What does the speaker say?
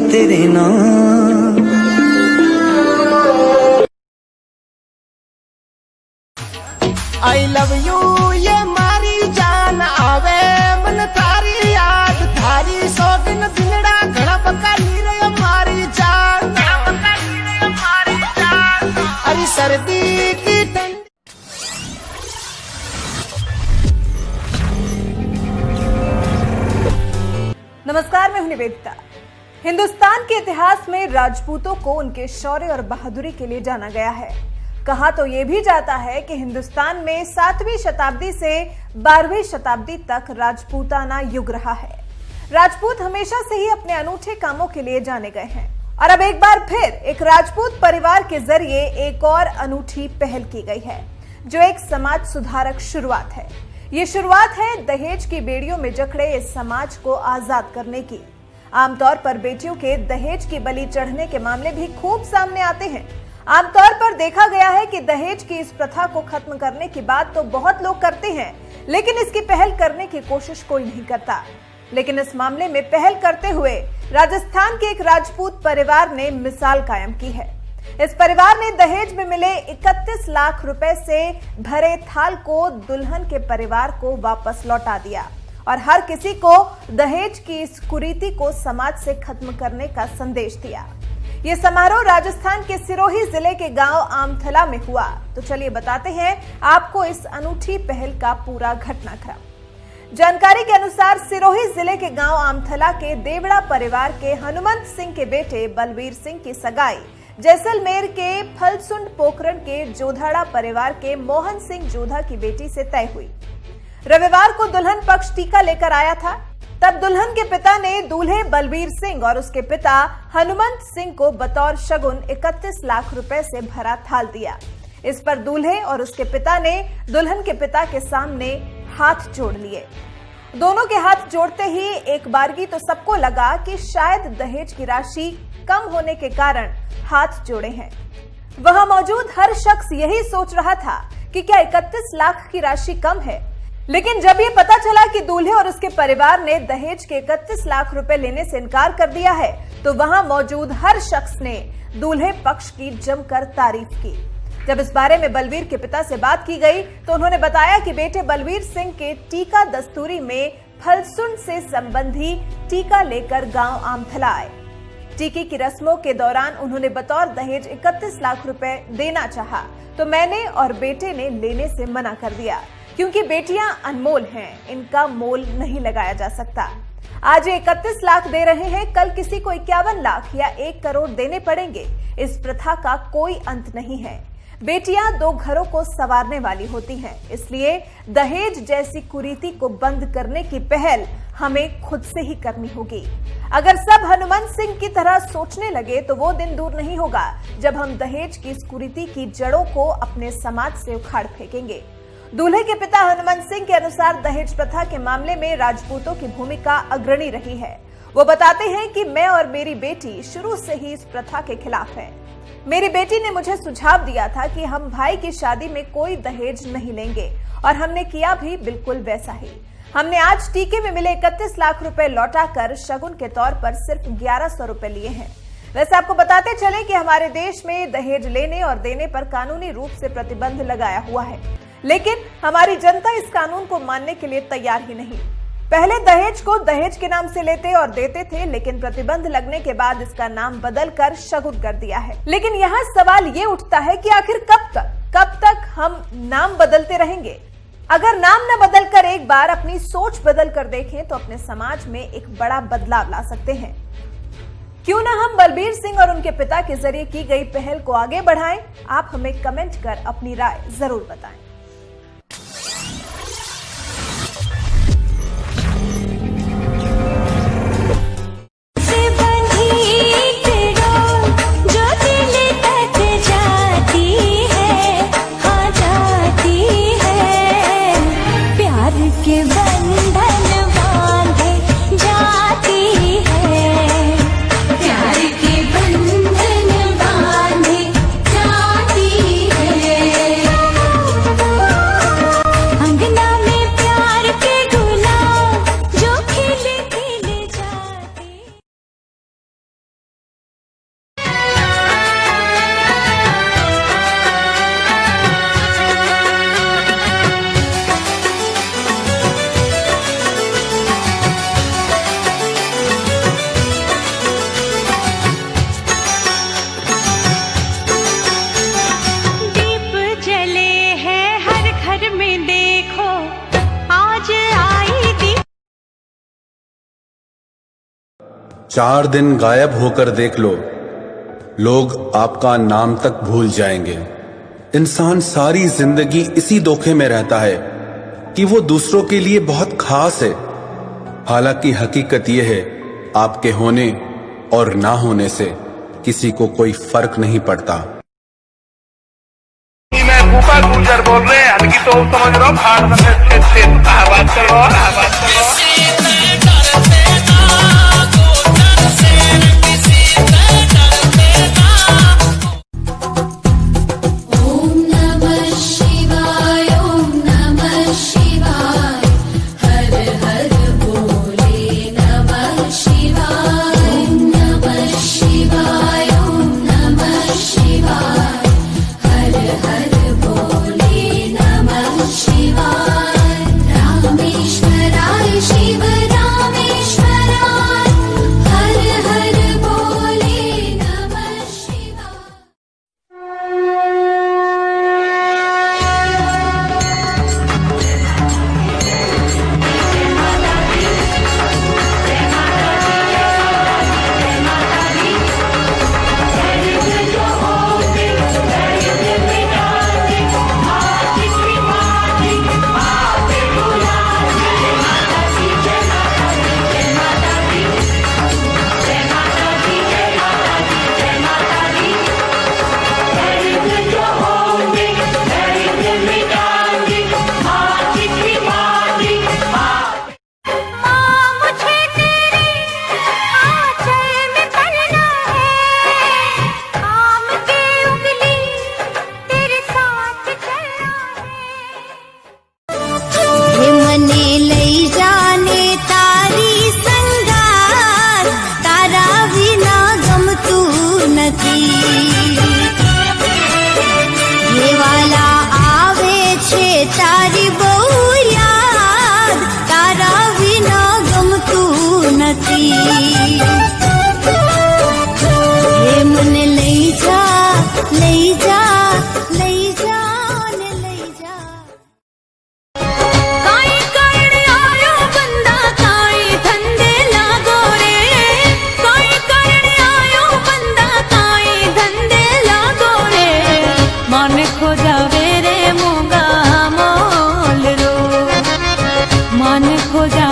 तेरे नाम I love you ये मारी जान आवे मन तारी याद थारी सोगिन दिलड़ा घड़ा पकाली रे मारी जान अरे सर्दी की ठंड। नमस्कार, मैं हूं निवेदिता। हिंदुस्तान के इतिहास में राजपूतों को उनके शौर्य और बहादुरी के लिए जाना गया है। कहा तो यह भी जाता है कि हिंदुस्तान में 7वीं शताब्दी से 12वीं शताब्दी तक राजपूताना युग रहा है। राजपूत हमेशा से ही अपने अनूठे कामों के लिए जाने गए हैं और अब एक बार फिर एक राजपूत परिवार के जरिए एक और अनूठी पहल की गई है, जो एक समाज सुधारक शुरुआत है। ये शुरुआत है दहेज की बेड़ियों में जकड़े इस समाज को आजाद करने की। आमतौर पर बेटियों के दहेज की बलि चढ़ने के मामले भी खूब सामने आते हैं। आमतौर पर देखा गया है कि दहेज की इस प्रथा को खत्म करने की बात तो बहुत लोग करते हैं, लेकिन इसकी पहल करने की कोशिश कोई नहीं करता। लेकिन इस मामले में पहल करते हुए राजस्थान के एक राजपूत परिवार ने मिसाल कायम की है। इस परिवार ने दहेज में मिले 31 लाख रुपए से भरे थाल को दुल्हन के परिवार को वापस लौटा दिया और हर किसी को दहेज की इस कुरीति को समाज से खत्म करने का संदेश दिया। ये समारोह राजस्थान के सिरोही जिले के गांव आमथला में हुआ। तो चलिए बताते हैं आपको इस अनूठी पहल का पूरा घटनाक्रम। जानकारी के अनुसार सिरोही जिले के गांव आमथला के देवड़ा परिवार के हनुमंत सिंह के बेटे बलवीर सिंह की सगाई जैसलमेर के फलसुंड पोखरण के जोधाड़ा परिवार के मोहन सिंह जोधा की बेटी से तय हुई। रविवार को दुल्हन पक्ष टीका लेकर आया था। तब दुल्हन के पिता ने दूल्हे बलवीर सिंह और उसके पिता हनुमंत सिंह को बतौर शगुन 31 लाख रुपए से भरा थाल दिया। इस पर दूल्हे और उसके पिता ने दुल्हन के पिता के सामने हाथ जोड़ लिए। दोनों के हाथ जोड़ते ही एक बारगी तो सबको लगा कि शायद दहेज की राशि कम होने के कारण हाथ जोड़े हैं। वहां मौजूद हर शख्स यही सोच रहा था कि क्या 31 लाख की राशि कम है। लेकिन जब ये पता चला कि दूल्हे और उसके परिवार ने दहेज के 31 लाख रुपए लेने से इनकार कर दिया है, तो वहां मौजूद हर शख्स ने दूल्हे पक्ष की जमकर तारीफ की। जब इस बारे में बलवीर के पिता से बात की गई तो उन्होंने बताया कि बेटे बलवीर सिंह के टीका दस्तूरी में फलसुंड से संबंधी टीका लेकर गांव आमथला आए। टीके की रस्मों के दौरान उन्होंने बतौर दहेज 31 लाख रुपए देना चाहा, तो मैंने और बेटे ने लेने से मना कर दिया, क्योंकि बेटियां अनमोल हैं, इनका मोल नहीं लगाया जा सकता। आज 31 लाख दे रहे हैं, कल किसी को 51 लाख या 1 करोड़ देने पड़ेंगे। इस प्रथा का कोई अंत नहीं है। बेटियां 2 घरों को संवारने वाली होती हैं, इसलिए दहेज जैसी कुरीति को बंद करने की पहल हमें खुद से ही करनी होगी। अगर सब हनुमंत सिंह की तरह सोचने लगे तो वो दिन दूर नहीं होगा जब हम दहेज की इस कुरीति की जड़ों को अपने समाज से उखाड़ फेंकेंगे। दूल्हे के पिता हनुमंत सिंह के अनुसार दहेज प्रथा के मामले में राजपूतों की भूमिका अग्रणी रही है। वो बताते हैं कि मैं और मेरी बेटी शुरू से ही इस प्रथा के खिलाफ है। मेरी बेटी ने मुझे सुझाव दिया था कि हम भाई की शादी में कोई दहेज नहीं लेंगे और हमने किया भी बिल्कुल वैसा ही। हमने आज टीके में मिले 31 लाख रुपए लौटाकर शगुन के तौर पर सिर्फ 1100 रुपए लिए हैं। वैसे आपको बताते चले कि हमारे देश में दहेज लेने और देने पर कानूनी रूप से प्रतिबंध लगाया हुआ है, लेकिन हमारी जनता इस कानून को मानने के लिए तैयार ही नहीं। पहले दहेज को दहेज के नाम से लेते और देते थे, लेकिन प्रतिबंध लगने के बाद इसका नाम बदलकर शगुन कर दिया है। लेकिन यहाँ सवाल ये उठता है कि आखिर कब तक हम नाम बदलते रहेंगे? अगर नाम न बदलकर एक बार अपनी सोच बदल कर देखें तो अपने समाज में एक बड़ा बदलाव ला सकते हैं। क्यों ना हम बलबीर सिंह और उनके पिता के जरिए की गई पहल को आगे बढ़ाएं? आप हमें कमेंट कर अपनी राय जरूर बताएं। दीप जले हैं हर घर में, देखो आज आई दीप। 4 दिन गायब होकर देख लो, लोग आपका नाम तक भूल जाएंगे। इंसान सारी जिंदगी इसी धोखे में रहता है कि वो दूसरों के लिए बहुत खास है। हालांकि हकीकत ये है, आपके होने और ना होने से किसी को कोई फर्क नहीं पड़ता। मैं भूपा गुर्जर बोल रहे हैं, हल्की तो समझ रहा हूँ, फाड़ से बात कर रहा हूँ। खो जा